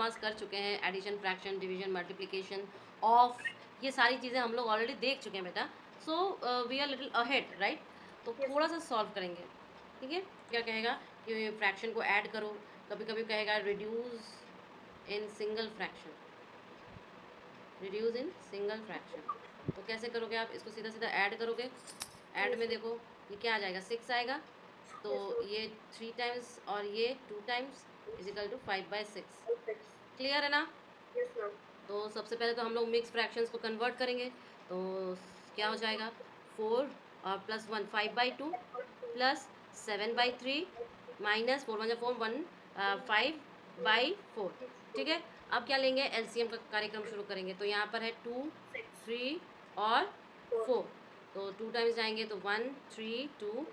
पास कर चुके हैं, addition, fraction, division, multiplication, of, ये सारी चीज़ें हम लोग ऑलरेडी देख चुके हैं बेटा। So we are little ahead, right. तो Yes, थोड़ा सा सॉल्व करेंगे, ठीक है। क्या कहेगा कि फ्रैक्शन को ऐड करो, कभी कभी कहेगा reduce in single fraction, reduce in single fraction. तो कैसे करोगे आप इसको? सीधा सीधा ऐड करोगे। ऐड yes, में देखो ये क्या आ जाएगा, 6 आएगा। तो yes, ये 3 टाइम्स और ये 2 times is equal to 5/6। yes, clear है ना? yes, ma'am. तो सबसे पहले तो हम लोग मिक्स फ्रैक्शंस को कन्वर्ट करेंगे। तो क्या हो जाएगा, 4 और +1 5/2 प्लस 7/3 माइनस 4 1 5/4। ठीक है। अब क्या लेंगे, एलसीएम का कार्यक्रम शुरू करेंगे। तो यहाँ पर है 2 6, 3 और 4, 4। तो 2 टाइम्स जाएंगे तो 1 3 2,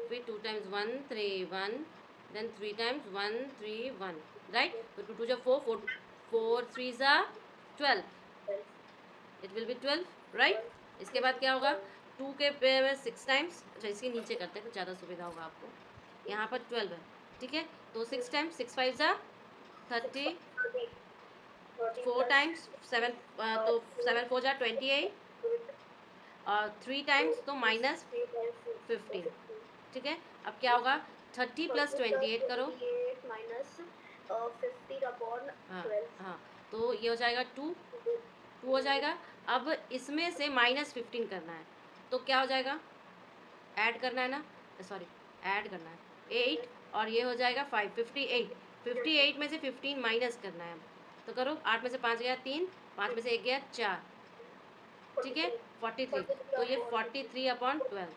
फिर 2 टाइम्स 1 3 1, देन 3 टाइम्स 1 3 1, राइट। तो 2 2 जा 4 4 4 3 जा 12, 12, इट विल बी 12, राइट। इसके बाद क्या होगा, 2 के पे में 6 टाइम्स, अच्छा इसके नीचे करते हैं तो ज़्यादा सुविधा होगा आपको। यहाँ पर 12 है, ठीक है। तो 6 टाइम्स 6 5 जा 6, 30, 30, 30 4 plus टाइम्स 7, तो 4, 7 4 जा 28, 8, और 3 टाइम्स तो 6, माइनस 3 times 15। 15. ठीक है। अब क्या होगा, 30 प्लस 30 plus 28 करो। 28 minus 15 upon हाँ 12. हाँ, तो ये हो जाएगा 2, 2 हो जाएगा। अब इसमें से -15 करना है, तो क्या हो जाएगा, ऐड करना है ना, सॉरी, ऐड करना है 8, और ये हो जाएगा 5 58। 58 में से 15 माइनस करना है। तो करो, 8 में से 5 गया 3, 5 में से 1 गया 4, ठीक है, 43. 43। 43 तो ये upon 43/12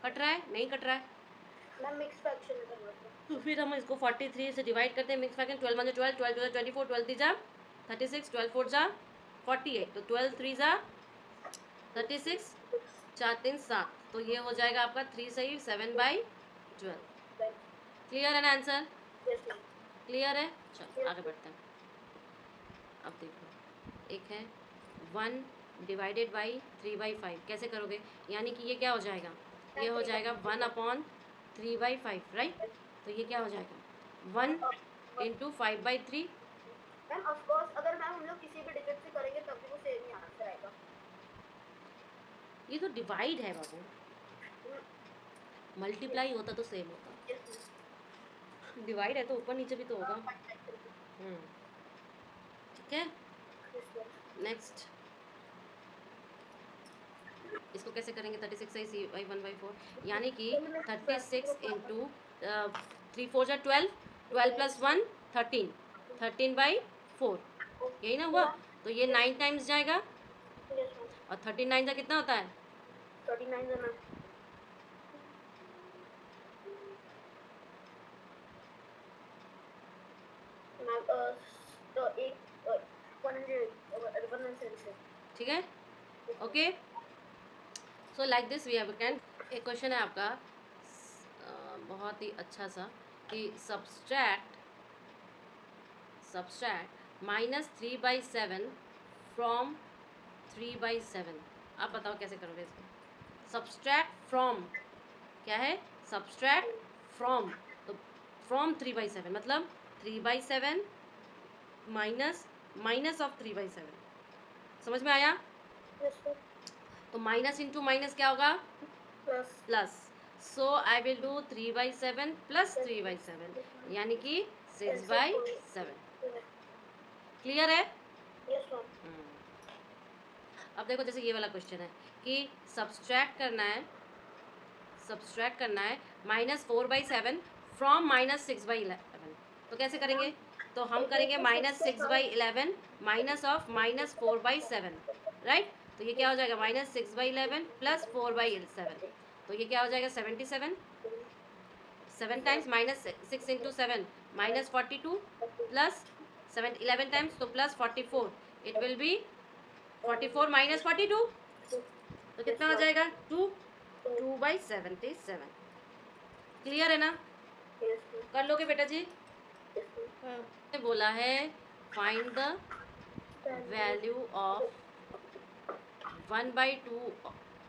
कट रहा है, नहीं कट रहा है? मैं मिक्स फ्रैक्शन में कन्वर्ट कर. तो फिर हम इसको 43 से डिवाइड करते हैं, मिक्स फ्रैक्शन। 12 1 12, 12 2 24, 12 3 जा 36, 12 4 जा 48, तो 12 3 जा 36, 4 3 7। तो ये हो जाएगा आपका 3 सही 7/12। क्लियर है ना आंसर? Yes, ma'am. क्लियर है? चलो Yes, आगे बढ़ते हैं। अब देखो, एक है 1 डिवाइडेड बाई 3/5, कैसे करोगे? यानी कि ये क्या हो जाएगा, ये हो जाएगा 1/3/5, राइट। तो ये क्या हो जाएगा, 1 इंटू 5/3। मैम ऑफ कोर्स अगर मैम हम लोग किसी भी डिजिट से करेंगे तब भी वो सेम ही आंसर आएगा. ये तो डिवाइड है बाबू, मल्टीप्लाई होता तो सेम होता। Yes, ma'am. डिवाइड है तो ऊपर नीचे भी तो होगा। 5/3. ठीक है। Yes, ma'am. नेक्स्ट, इसको कैसे करेंगे, 36 है सी बाई 1/4, यानी कि 36 इंटू 3 4 जा 12, 12 प्लस 1 13, 13/4, यही ना हुआ। तो ये 9 टाइम्स जाएगा, Yes, ma'am. और 39 का कितना होता है, 39 है मैम. मैम तो एक 176. ठीक है। Okay, so like this we have can. एक क्वेश्चन है आपका बहुत ही अच्छा सा, कि सब्सट्रैक्ट -3/7 फ्रॉम 3/7। आप बताओ कैसे करोगे इसको? सब्सट्रैक्ट फ्रॉम, क्या है, सब्सट्रैक्ट फ्रॉम। तो फ्रॉम 3/7 मतलब 3/7 माइनस माइनस ऑफ 3/7। समझ में आया? Yes, sir. तो माइनस इंटू माइनस क्या होगा, Plus. Plus. So I will do 3/7 plus 3/7, यानी कि 6/7। क्लियर है? Yes, ma'am. अब देखो, जैसे ये वाला क्वेश्चन है कि सब्सट्रैक्ट करना है, -4/7 फ्रॉम -6/11। तो कैसे करेंगे? तो हम करेंगे -6/11 माइनस ऑफ -4/7, राइट। तो ये क्या हो जाएगा, -6/11 प्लस 4/7। तो ये क्या हो जाएगा, 77। 7 टाइम्स -6 इंटू 7 -42, प्लस 7 11 टाइम्स तो +44, इट विल बी 44 - 42। तो Yes, कितना हो ma'am. जाएगा, 2/77। क्लियर है ना? Yes, ma'am. कर लोगे बेटा जी? Yes, ma'am. हाँ। बोला है find the value of 1/2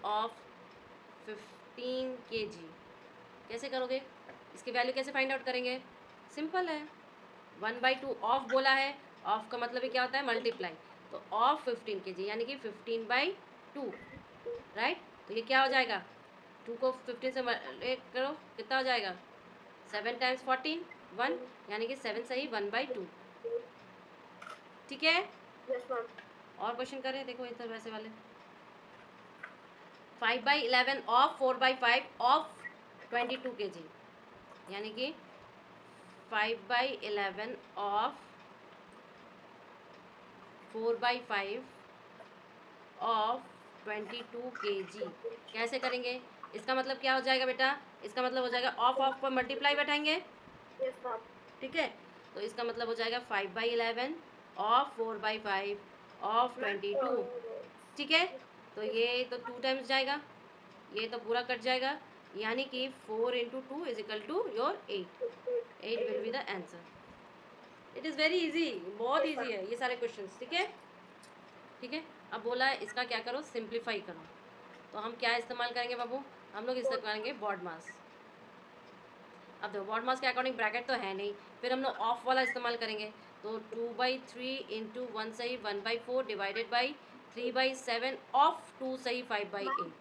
of 15 kg। कैसे करोगे? इसकी वैल्यू कैसे फाइंड आउट करेंगे? सिंपल है, 1/2 ऑफ बोला है, ऑफ का मतलब ही क्या होता है, मल्टीप्लाई। तो ऑफ 15 kg यानी कि 15/2, राइट। तो ये क्या हो जाएगा, 2 को 15 से करो, कितना हो जाएगा, 7 टाइम्स 14, 1, यानी कि 7 सही 1/2। ठीक है, यस मैम। और क्वेश्चन करें, देखो इधर वैसे वाले। 5/11 ऑफ 4/5 ऑफ 22 kg, यानी कि 5/11 ऑफ 4/5 ऑफ 22 kg। कैसे करेंगे, इसका मतलब क्या हो जाएगा बेटा, इसका मतलब हो जाएगा ऑफ पर मल्टीप्लाई बैठाएंगे, यस मैम। ठीक है। तो इसका मतलब हो जाएगा 5/11 ऑफ 4/5 ऑफ 22, ठीक है। तो ये तो 2 टाइम्स जाएगा, ये तो पूरा कट जाएगा, यानी कि 4 × 2 = your 8। 8 will be the answer. It is very easy, बहुत इजी है ये सारे क्वेश्चंस, ठीक है। ठीक है, अब बोला है इसका क्या करो, सिंप्लीफाई करो। तो हम क्या इस्तेमाल करेंगे बाबू, हम लोग इस्तेमाल करेंगे बॉड मास। अब देखो बॉड मास के अकॉर्डिंग ब्रैकेट तो है नहीं, फिर हम लोग ऑफ वाला इस्तेमाल करेंगे। तो 2/3 × 1 सही 1/4 डिवाइडेड बाई 3/7 ऑफ 2 सही 5/8।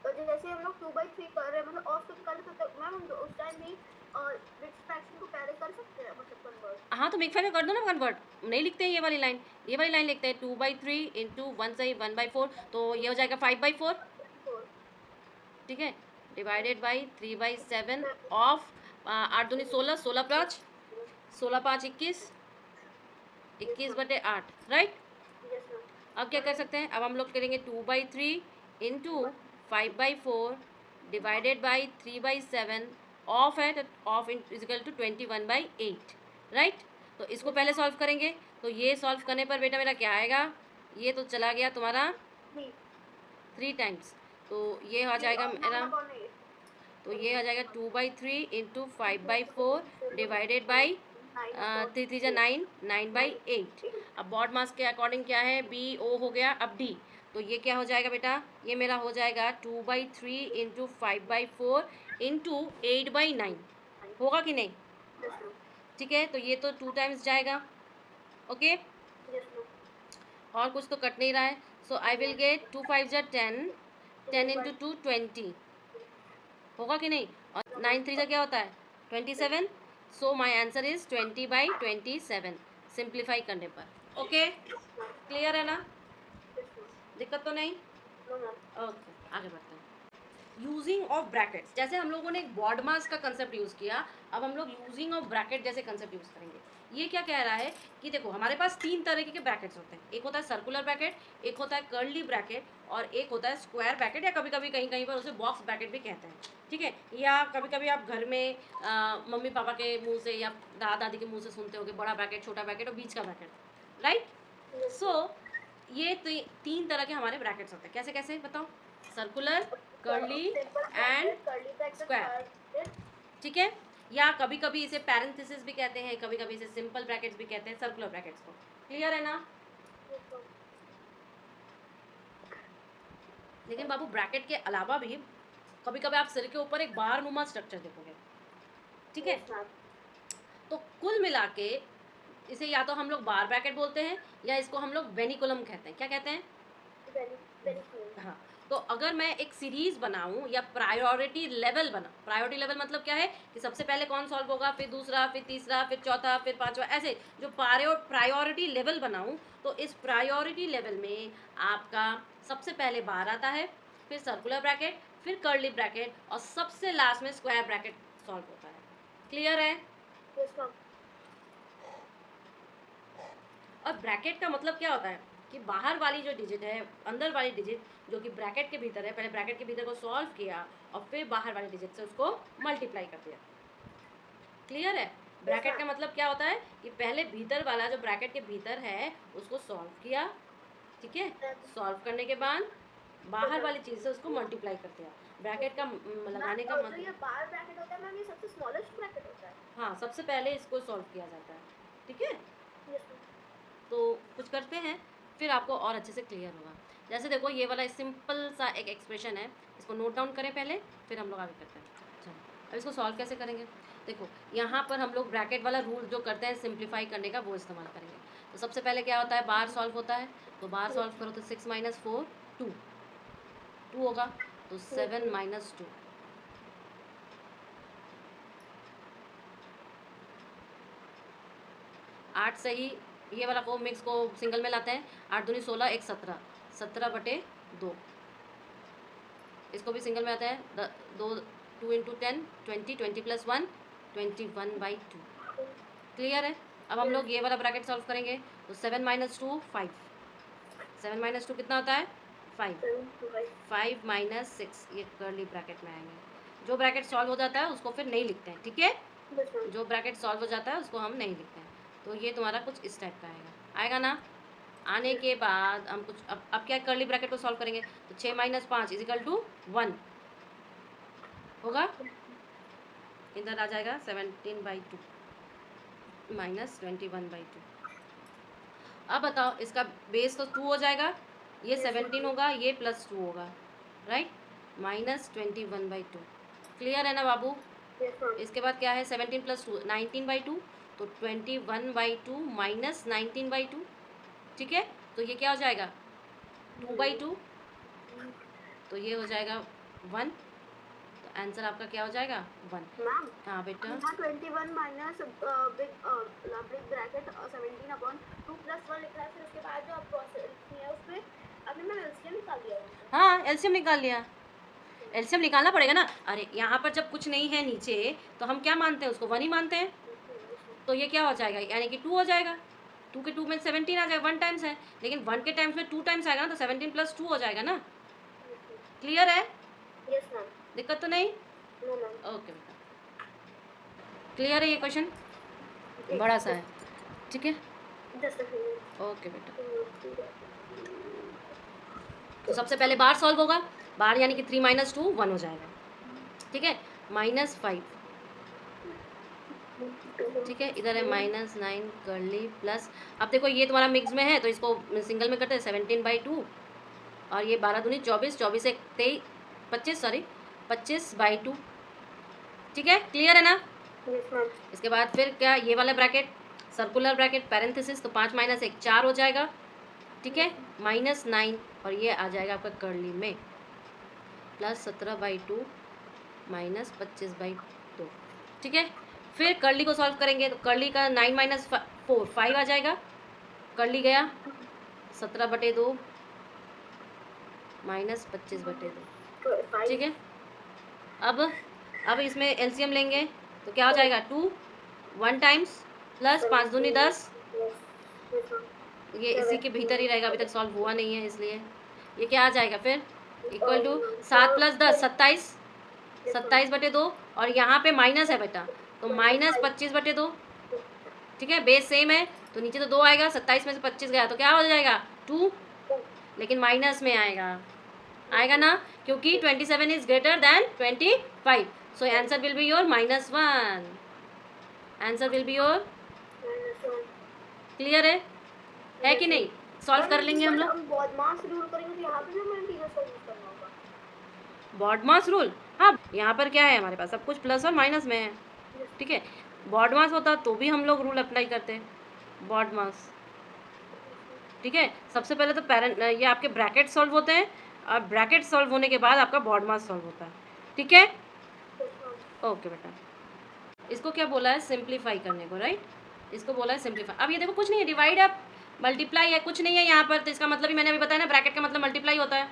तो जैसे हम लोग 2/3 कर रहे हैं, मतलब ऑफ तो कर सकते हैं मैम, हम उस टाइम भी बिट्स फ्रैक्शन को पहले कर सकते हैं, मतलब कन्वर्ट। हाँ तो मेक फाइव में कर दो ना कन्वर्ट, नहीं लिखते हैं ये वाली लाइन, ये वाली लाइन लिखते हैं 2/3 × 1 सही 1/4, तो ये हो जाएगा 5/4, ठीक है, डिवाइडेड बाई 3/7 ऑफ 8 दूनी 16, 16×5 16×5 21, 21/8, राइट। Yes ma'am. अब क्या कर सकते हैं, अब हम लोग करेंगे 2/3 × 5/4 डिवाइडेड बाई 3/7 ऑफ है, तो ऑफ इजिकल टू 21/8, राइट। तो इसको पहले सॉल्व करेंगे, तो ये सॉल्व करने पर बेटा मेरा क्या आएगा, ये तो चला गया तुम्हारा 3 टाइम्स, तो ये आ जाएगा मेरा, तो ये आ जाएगा 2/3 × 5/4 डिवाइडेड बाई 3 3 9, 9/8। अब बॉड मास के अकॉर्डिंग क्या है, बी ओ हो गया, अब डी, तो ये क्या हो जाएगा बेटा, ये मेरा हो जाएगा 2/3 × 5/4 × 8/9, होगा कि नहीं, ठीक है। तो ये तो 2 टाइम्स जाएगा, ओके, और कुछ तो कट नहीं रहा है, सो आई विल गेट 2 5 × 10, 10 × 2 20, होगा कि नहीं, और 9 3 क्या होता है 27, सो माई आंसर इज 20/27 सिंप्लीफाई करने पर, ओके, क्लियर है ना, दिक्कत तो नहीं, ओके आगे बढ़ते हैं। यूजिंग ऑफ ब्रैकेट्स, जैसे हम लोगों ने एक बॉड मास का कंसेप्ट यूज़ किया, अब हम लोग यूजिंग ऑफ ब्रैकेट जैसे कंसेप्ट यूज़ करेंगे। ये क्या कह रहा है कि देखो हमारे पास 3 तरह के ब्रैकेट्स होते हैं, एक होता है सर्कुलर ब्रैकेट, एक होता है कर्ली ब्रैकेट, और एक होता है स्क्वायर ब्रैकेट, या कभी कभी कहीं कहीं पर उसे बॉक्स ब्रैकेट भी कहते हैं, ठीक है। या कभी कभी आप घर में मम्मी पापा के मुंह से या दादा दादी के मुंह से सुनते होगे, बड़ा ब्रैकेट, छोटा ब्रैकेट और बीच का ब्रैकेट, राइट। सो ये 3 तरह के हमारे ब्रैकेट्स होते हैं, कैसे कैसे बताओ, सर्कुलर, कर्ली एंड स्क्वायर, ठीक है। या कभी कभी इसे पैरेंथेसिस भी कहते हैं, कभी कभी इसे सिंपल ब्रैकेट्स भी कहते हैं, सर्कुलर ब्रैकेट्स को, क्लियर है ना। लेकिन बाबू ब्रैकेट के अलावा भी कभी कभी आप सिर के ऊपर एक बार नुमा स्ट्रक्चर देखोगे, ठीक है। तो कुल मिला के इसे या तो हम लोग बार ब्रैकेट बोलते हैं, या इसको हम लोग वेनिकुलम कहते हैं, क्या कहते हैं, हाँ। तो अगर मैं एक सीरीज बनाऊं या प्रायोरिटी लेवल बना, प्रायोरिटी लेवल मतलब क्या है कि सबसे पहले कौन सॉल्व होगा, फिर दूसरा, फिर तीसरा, फिर चौथा, फिर पांचवा, ऐसे जो प्रायोरिटी लेवल बनाऊं, तो इस प्रायोरिटी लेवल में आपका सबसे पहले बार आता है, फिर सर्कुलर ब्रैकेट, फिर कर्ली ब्रैकेट, और सबसे लास्ट में स्क्वायर ब्रैकेट सॉल्व होता है, क्लियर है। और ब्रैकेट का मतलब क्या होता है कि बाहर वाली जो डिजिट है, अंदर वाली डिजिट जो कि ब्रैकेट के भीतर है, पहले ब्रैकेट के भीतर को सॉल्व किया और फिर बाहर वाली डिजिट से उसको मल्टीप्लाई कर दिया, क्लियर है। ब्रैकेट का मतलब क्या होता है कि पहले भीतर वाला जो ब्रैकेट के भीतर है उसको सॉल्व किया, ठीक है, सॉल्व करने के बाद बाहर वाली चीज से उसको मल्टीप्लाई कर दिया। ब्रैकेट का लगाने का मतलब, ये बार ब्रैकेट होता है मैम, ये सबसे स्मॉलेस्ट ब्रैकेट होता है, हाँ सबसे पहले इसको सॉल्व किया जाता है, ठीक है। तो कुछ करते हैं फिर आपको और अच्छे से क्लियर होगा। जैसे देखो ये वाला सिंपल सा एक एक्सप्रेशन है, इसको नोट डाउन करें पहले, फिर हम लोग आगे करते हैं। चलो अब इसको सॉल्व कैसे करेंगे? देखो यहाँ पर हम लोग ब्रैकेट वाला रूल जो करते हैं सिंप्लीफाई करने का, वो इस्तेमाल करेंगे। तो सबसे पहले क्या होता है, बार सॉल्व होता है। तो बार सॉल्व करो तो 6 - 4 2 होगा, तो 7 - 2। 8 से ही ये वाला को मिक्स को सिंगल में लाते हैं। 8 दूनी 16, 1 17, 17/2। इसको भी सिंगल में आता है, 2 × 10 20, 20 + 1 21/2। क्लियर है? अब हम लोग ये वाला ब्रैकेट सॉल्व करेंगे। तो 7 - 2 5, 7 - 2 कितना होता है 5, 5 - 6 ये कर्ली ब्रैकेट में आएंगे। जो ब्रैकेट सॉल्व हो जाता है उसको फिर नहीं लिखते हैं, ठीक है? जो ब्रैकेट सॉल्व हो जाता है उसको हम नहीं लिखते हैं। तो ये तुम्हारा कुछ इस टाइप का आएगा ना। आने के बाद हम कुछ अब क्या कर्ली ब्रैकेट को सॉल्व करेंगे। तो 6 - 5 = 1 होगा। इधर आ जाएगा 17/2 -21/2। अब बताओ इसका बेस तो 2 हो जाएगा, ये 17 होगा, ये +2 होगा, राइट, -21/2। क्लियर है ना बाबू? इसके बाद क्या है 17 + 2 19/2, तो 21/2 -19/2। ठीक है, तो ये क्या हो जाएगा 2/2, तो ये हो जाएगा 1। तो आंसर आपका क्या हो जाएगा 1। मैम हाँ बेटा, यहाँ 21 माइनस बिग ब्रैकेट 17/2 + 1 लिखा है। फिर उसके बाद जो आप प्रोसेस लिखी है उसमें आपने मैम एलसीएम निकाल लिया है। हाँ एलसीएम निकाल लिया। एलसीएम निकालना पड़ेगा ना। अरे यहाँ पर जब कुछ नहीं है नीचे तो हम क्या मानते हैं, उसको 1 ही मानते हैं। तो ये क्या हो जाएगा, यानी कि 2 हो जाएगा। 2 के 2 में 17 आ जाएगा, 1 टाइम्स है, लेकिन 1 के टाइम्स में 2 टाइम्स आएगा ना, तो 17 + 2 हो जाएगा ना। क्लियर है? Yes ma'am. दिक्कत तो नहीं? No ma'am. ओके बेटा, क्लियर है ये क्वेश्चन? बड़ा सा है, ठीक है, जस्ट अ मिनट। ओके बेटा। तो सबसे पहले बार सॉल्व होगा। बार यानी कि 3 - 2 1 हो जाएगा, ठीक है, -5, ठीक है, इधर है -9 कर्ली प्लस। अब देखो ये तुम्हारा मिक्स में है तो इसको सिंगल में करते हैं 17/2, और ये 12 दूनी 24, 24 1 23 25, सॉरी 25/2। ठीक है, क्लियर है ना? Yes ma'am. इसके बाद फिर क्या, ये वाला ब्रैकेट सर्कुलर ब्रैकेट पैरेंथेसिस, तो 5 - 1 4 हो जाएगा, ठीक है, -9, और ये आ जाएगा आपका कर्ली में +17/2 -25/2। ठीक है, फिर कर्ली को सॉल्व करेंगे तो कर्ली का 9 - 4 5 आ जाएगा। कर्ली गया 17/2 -25/2। ठीक है, अब इसमें एलसीएम लेंगे तो क्या हो जाएगा 2 1 टाइम्स प्लस 5 दूनी 10। ये इसी के भीतर ही रहेगा, अभी तक सॉल्व हुआ नहीं है, इसलिए ये क्या आ जाएगा फिर इक्वल टू 7 + 10 27, 27/2, और यहाँ पे माइनस है बेटा, तो -25/2। ठीक है, बेस सेम है तो नीचे तो 2 आएगा, 27 में से 25 गया तो क्या हो जाएगा 2, लेकिन माइनस में आएगा ना, क्योंकि 27 is greater than 25, so answer will be your -1। Answer will be your, clear है कि नहीं? सॉल्व कर लेंगे हम लोग। हम बॉडमास रूल करेंगे तो यहाँ पे भी हमें इंटीजर सॉल्व करना होगा। बॉडमास रूल, हाँ यहाँ पर क्या है हमारे पास सब कुछ प्लस और माइनस में है, ठीक है। बॉडमास होता तो भी हम लोग रूल अप्लाई करते, बॉडमास, ठीक है। सबसे पहले तो पैरेंट ये आपके ब्रैकेट सॉल्व होते हैं, और ब्रैकेट सॉल्व होने के बाद आपका बॉडमास सॉल्व होता है, ठीक है। ओके बेटा, इसको क्या बोला है सिंप्लीफाई करने को, राइट, इसको बोला है सिंप्लीफाई। अब ये देखो कुछ नहीं है, डिवाइड है, मल्टीप्लाई है, कुछ नहीं है यहाँ पर, तो इसका मतलब ही मैंने अभी बताया ना, ब्रैकेट का मतलब मल्टीप्लाई होता है,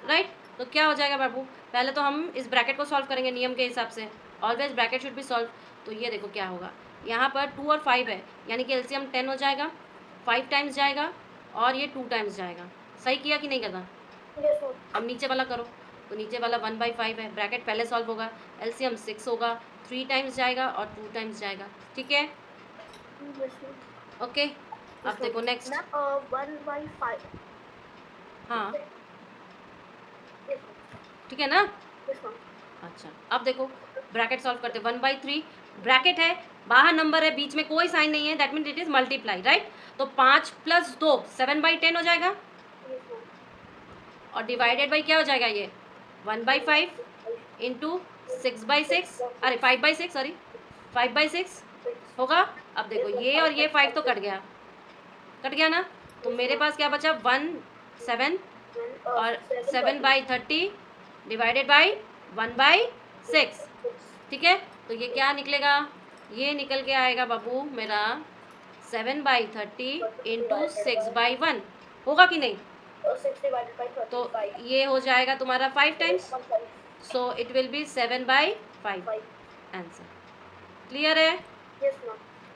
राइट। तो क्या हो जाएगा बाबू, पहले तो हम इस ब्रैकेट को सॉल्व करेंगे नियम के हिसाब से, always bracket should be solve. तो ये देखो क्या होगा, यहाँ पर 2 और 5 है, यानी कि एलसीएम 10 हो जाएगा, 5 टाइम्स जाएगा और ये 2 टाइम्स जाएगा। सही किया कि नहीं करना? अब नीचे वाला करो, तो नीचे वाला 1/5 है, ब्रैकेट पहले सॉल्व होगा, एलसीएम 6 होगा, 3 टाइम्स जाएगा और 2 टाइम्स जाएगा, ठीक है, ओके। अब देखो नेक्स्ट, 1/5। हाँ ठीक है ना। अच्छा, अब देखो ब्रैकेट सॉल्व करते, 1/3 ब्रैकेट है, बाहर नंबर है, बीच में कोई साइन नहीं है, that mean it is multiply, right. तो 5 + 2 7/10 हो जाएगा, और डिवाइडेड बाई क्या हो जाएगा ये 1/5 इंटू 6/6, अरे 5/6, सॉरी 5/6 होगा। अब देखो ये और ये 5 तो कट गया ना, तो मेरे पास क्या बचा 1 7 और 7/30 डिवाइडेड बाई 1/6, ठीक है। तो ये क्या निकलेगा, ये निकल के आएगा बाबू मेरा 7/30 इंटू 6/1, होगा कि नहीं। तो ये हो जाएगा तुम्हारा 5 times, so it will be 7/5 answer. Clear है,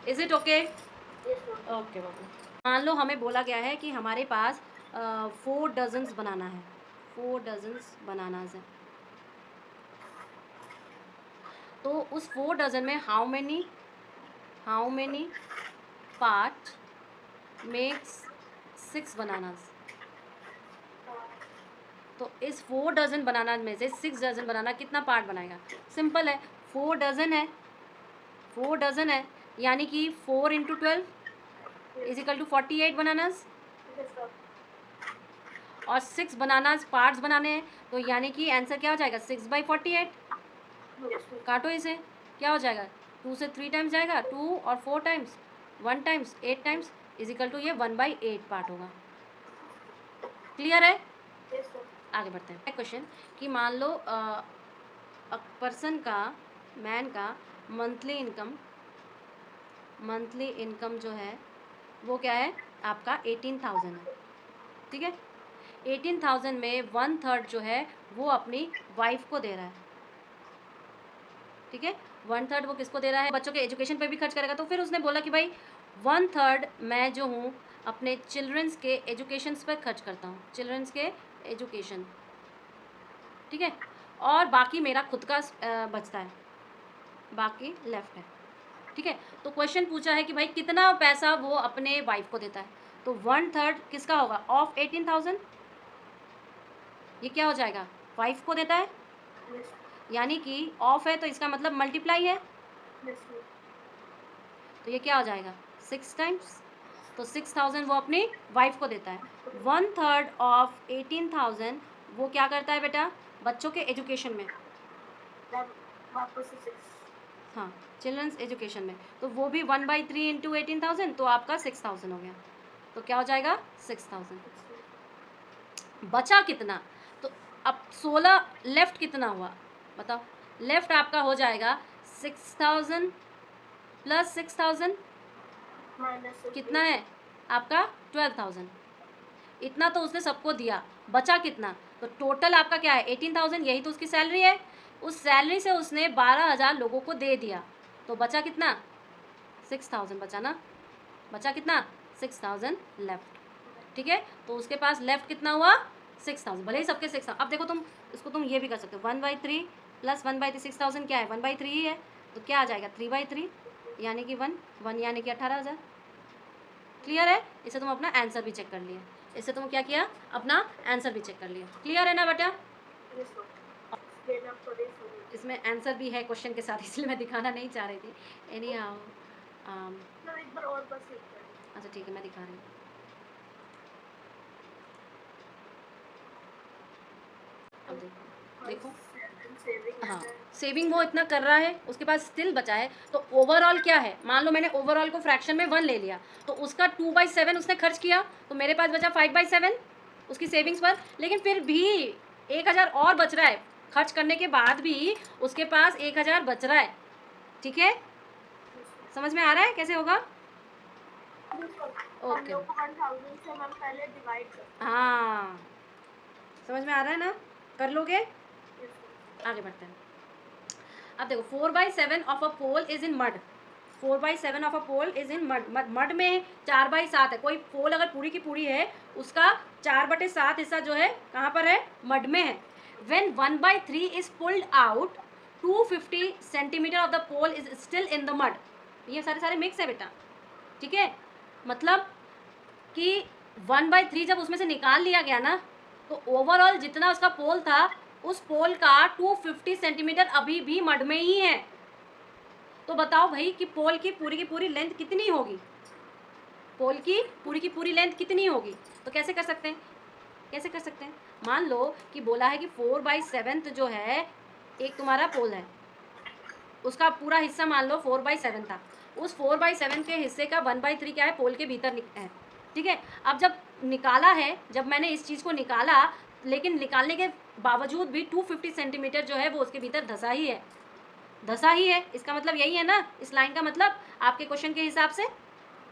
इज इट ओके। ओके बाबू, मान लो हमें बोला गया है कि हमारे पास 4 डजन्स बनाना है, 4 डजन्स बनाना है। तो उस 4 डजन में how many part makes 6 bananas. तो इस 4 डजन बनाना में से 6 डजन बनाना कितना पार्ट बनाएगा। सिंपल है, 4 डजन है यानी कि 4 into 12 is equal to 48 bananas, और 6 बनानास पार्ट्स बनाने हैं, तो यानी कि आंसर क्या हो जाएगा 6/48। काटो इसे, क्या हो जाएगा 2 से 3 टाइम्स जाएगा, 2 और 4 times 1 times 8 times is equal to ये 1/8 पार्ट होगा। क्लियर है, आगे बढ़ते हैं। क्वेश्चन कि मान लो पर्सन का, मैन का मंथली इनकम जो है वो क्या है आपका 18,000 है, ठीक है। 18,000 में 1/3 जो है वो अपनी वाइफ को दे रहा है, ठीक है। 1/3 वो किसको दे रहा है, बच्चों के एजुकेशन पे भी खर्च करेगा। तो फिर उसने बोला कि भाई 1/3 मैं जो हूँ अपने चिल्ड्रंस के एजुकेशन पर खर्च करता हूँ, चिल्ड्रंस के एजुकेशन, ठीक है, और बाकी मेरा खुद का बचता है, बाकी लेफ्ट है, ठीक है। तो क्वेश्चन पूछा है कि भाई कितना पैसा वो अपने वाइफ को देता है, तो 1/3 किसका होगा ऑफ 18,000, ये क्या हो जाएगा वाइफ को देता है, यानी कि ऑफ है तो इसका मतलब मल्टीप्लाई है, तो ये क्या हो जाएगा 6 टाइम्स, तो 6,000 वो अपनी वाइफ को देता है। 1/3 ऑफ 18,000 वो क्या करता है बेटा बच्चों के एजुकेशन में, हाँ चिल्ड्रंस एजुकेशन में, तो वो भी 1/3 इंटू 18,000, तो आपका 6,000 हो गया। तो क्या हो जाएगा 6,000। बचा कितना, तो अब 16 लेफ्ट कितना हुआ बताओ, लेफ्ट आपका हो जाएगा 6,000 प्लस 6,000 कितना है आपका 12,000। इतना तो उसने सबको दिया, बचा कितना, तो टोटल आपका क्या है 18,000, यही तो उसकी सैलरी है। उस सैलरी से उसने 12,000 लोगों को दे दिया, तो बचा कितना 6,000 बचा ना, बचा कितना 6,000 लेफ्ट, ठीक है। तो उसके पास लेफ्ट कितना हुआ 6,000, भले ही सबके 6,000। अब देखो तुम इसको तुम ये भी कर सकते हो 1/3 प्लस 1/3 6,000 क्या है 1/3 ही है, तो क्या आ जाएगा 3/3 यानी कि 1 यानी कि 18,000। क्लियर है, इससे तुम अपना आंसर भी चेक कर लिए, इससे तुम क्या किया अपना आंसर भी चेक कर लिया। क्लियर है ना बेटा, इसमें आंसर भी है क्वेश्चन के साथ, इसलिए मैं दिखाना नहीं चाह रही थी। एनी हाउ एक बार और बस एक बार। अच्छा ठीक है मैं दिखा रही हूँ, अब देखो हाँ सेविंग वो इतना कर रहा है, उसके पास स्टिल बचा है, तो ओवरऑल क्या है, मान लो मैंने ओवरऑल को फ्रैक्शन में 1 ले लिया, तो उसका 2/7 उसने खर्च किया, तो मेरे पास बचा 5/7 उसकी सेविंग्स पर। लेकिन फिर भी 1,000 और बच रहा है, खर्च करने के बाद भी उसके पास 1,000 बच रहा है, ठीक है। समझ में आ रहा है कैसे होगा, ओके हाँ समझ में आ रहा है ना, कर लोगे। आगे बढ़ते हैं। अब देखो 4/7 of a pole is in mud, 4/7 of a pole is in mud, mud में 4/7 है, कोई पोल अगर पूरी की पूरी है उसका 4/7 हिस्सा जो है कहाँ पर है मड में है। When 1/3 is pulled out 250 centimetre of the pole is still in the mud, ये सारे मिक्स है बेटा, ठीक है। मतलब कि 1/3 जब उसमें से निकाल लिया गया ना, तो ओवरऑल जितना उसका पोल था उस पोल का 250 सेंटीमीटर अभी भी मड में ही है। तो बताओ भाई कि पोल की पूरी लेंथ कितनी होगी, पोल की पूरी लेंथ कितनी होगी। तो कैसे कर सकते हैं, मान लो कि बोला है कि 4/7 जो है एक तुम्हारा पोल है, उसका पूरा हिस्सा मान लो 4/7 था, उस 4/7 के हिस्से का 1/3 क्या है, पोल के भीतर है, ठीक है। अब जब निकाला है, जब मैंने इस चीज़ को निकाला, लेकिन निकालने के बावजूद भी 250 सेंटीमीटर जो है वो उसके भीतर धंसा ही है, धंसा ही है। इसका मतलब यही है ना, इस लाइन का मतलब आपके क्वेश्चन के हिसाब से,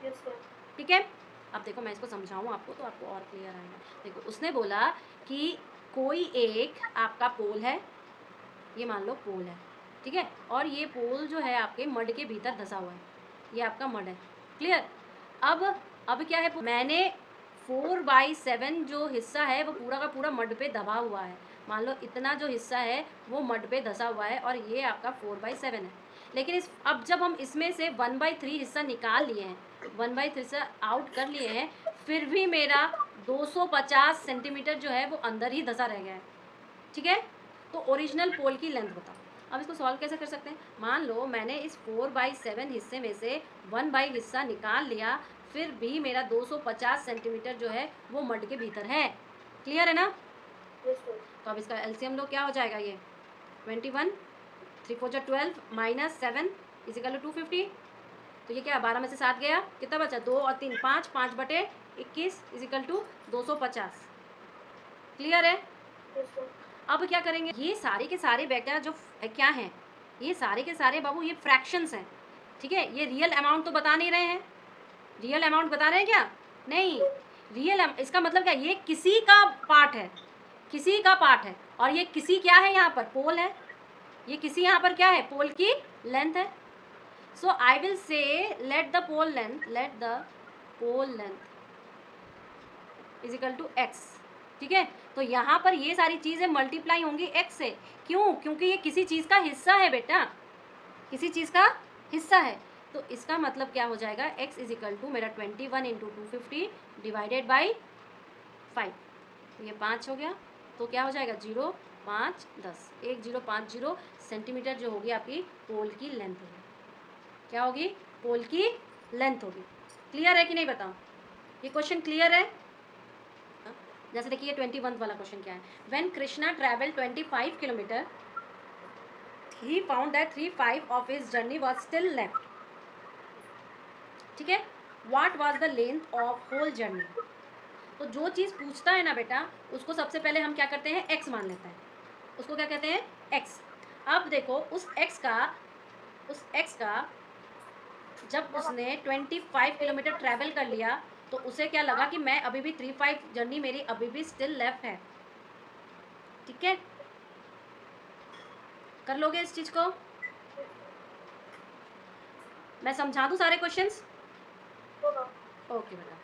यस सर। ठीक है। अब देखो मैं इसको समझाऊँ आपको तो आपको और क्लियर आएगा। देखो उसने बोला कि कोई एक आपका पोल है, ये मान लो पोल है, ठीक है, और ये पोल जो है आपके मड के भीतर धंसा हुआ है, ये आपका मड है, क्लियर। अब क्या है, मैंने 4/7 जो हिस्सा है वो पूरा का पूरा मड पे दबा हुआ है, मान लो इतना जो हिस्सा है वो मड पे धंसा हुआ है, और ये आपका 4/7 है। लेकिन अब जब हम इसमें से 1/3 हिस्सा निकाल लिए हैं, 1/3 हिस्सा आउट कर लिए हैं, फिर भी मेरा 250 सेंटीमीटर जो है वो अंदर ही धंसा रह गया है, ठीक है। तो ओरिजिनल पोल की लेंथ बताओ। अब इसको सॉल्व कैसे कर सकते हैं, मान लो मैंने इस 4/7 हिस्से में से 1 हिस्सा निकाल लिया, फिर भी मेरा 250 सेंटीमीटर जो है वो मड के भीतर है, क्लियर है ना। Yes sir. तो अब इसका एलसीएम लो, क्या हो जाएगा, ये 21, 3 4 12 -7 = 250। तो ये क्या, 12 में से 7 गया, कितना बचा, 2 और 3 5, 5/21 = 250, क्लियर है। Yes sir. अब क्या करेंगे, ये सारे के सारे बेटा जो क्या हैं, ये सारे के सारे बाबू ये फ्रैक्शंस हैं, ठीक है। ये रियल अमाउंट तो बता नहीं रहे हैं, रियल अमाउंट बता रहे हैं क्या, नहीं। रियल इसका मतलब क्या, ये किसी का पार्ट है, किसी का पार्ट है, और ये किसी क्या है, यहाँ पर पोल है, ये किसी यहाँ पर क्या है, पोल की लेंथ है। So I will say let the pole length = x, ठीक है। तो यहाँ पर ये सारी चीज़ें मल्टीप्लाई होंगी x से, क्यों, क्योंकि ये किसी चीज़ का हिस्सा है बेटा, किसी चीज़ का हिस्सा है। तो इसका मतलब क्या हो जाएगा, x = मेरा 21 × 250 / 5, ये 5 हो गया, तो क्या हो जाएगा 0 5 10, 1050 सेंटीमीटर जो होगी आपकी पोल की लेंथ होगी, क्या होगी, पोल की लेंथ होगी। क्लियर है कि नहीं बताओ, ये क्वेश्चन क्लियर है। जैसे देखिए 21 वाला क्वेश्चन क्या है, when Krishna travel 25 kilometre he found that 3/5 of his journey was still left, ठीक है। What was the length of whole journey. तो जो चीज़ पूछता है ना बेटा, उसको सबसे पहले हम क्या करते हैं, x मान लेते हैं, उसको क्या कहते हैं, x। अब देखो उस x का जब उसने 25 किलोमीटर ट्रैवल कर लिया, तो उसे क्या लगा कि मैं अभी भी 3/5 जर्नी मेरी अभी भी स्टिल लेफ्ट है, ठीक है। कर लोगे इस चीज़ को, मैं समझा दूँ सारे क्वेश्चंस, होगा। ओके बेटा।